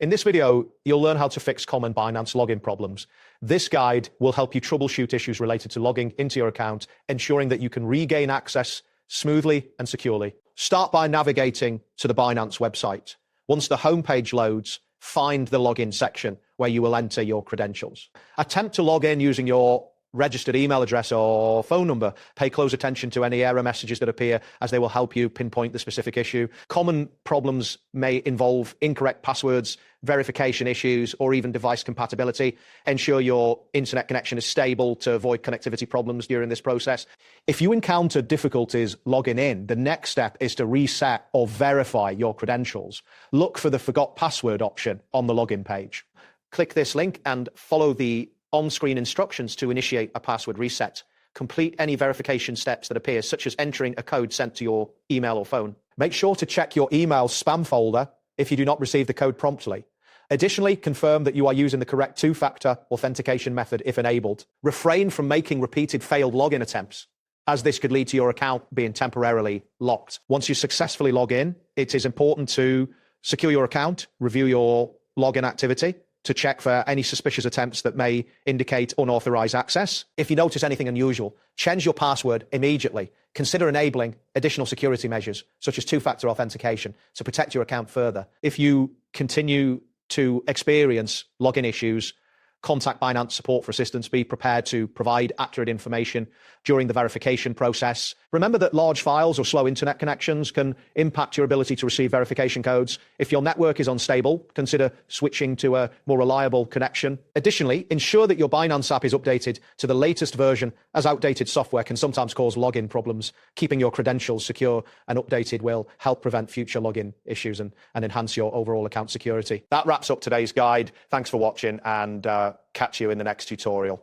In this video, you'll learn how to fix common Binance login problems. This guide will help you troubleshoot issues related to logging into your account, ensuring that you can regain access smoothly and securely. Start by navigating to the Binance website. Once the homepage loads, find the login section where you will enter your credentials. Attempt to log in using your registered email address or phone number. Pay close attention to any error messages that appear, as they will help you pinpoint the specific issue. Common problems may involve incorrect passwords, verification issues, or even device compatibility. Ensure your internet connection is stable to avoid connectivity problems during this process. If you encounter difficulties logging in, the next step is to reset or verify your credentials. Look for the Forgot Password option on the login page. Click this link and follow the on-screen instructions to initiate a password reset. Complete any verification steps that appear, such as entering a code sent to your email or phone. Make sure to check your email spam folder if you do not receive the code promptly. Additionally, confirm that you are using the correct two-factor authentication method if enabled. Refrain from making repeated failed login attempts, as this could lead to your account being temporarily locked. Once you successfully log in, it is important to secure your account, review your login activity, to check for any suspicious attempts that may indicate unauthorized access. If you notice anything unusual, change your password immediately. Consider enabling additional security measures, such as two-factor authentication, to protect your account further. If you continue to experience login issues, contact Binance support for assistance. Be prepared to provide accurate information during the verification process. Remember that large files or slow internet connections can impact your ability to receive verification codes. If your network is unstable, consider switching to a more reliable connection. Additionally, ensure that your Binance app is updated to the latest version, as outdated software can sometimes cause login problems. Keeping your credentials secure and updated will help prevent future login issues and enhance your overall account security. That wraps up today's guide. Thanks for watching, and catch you in the next tutorial.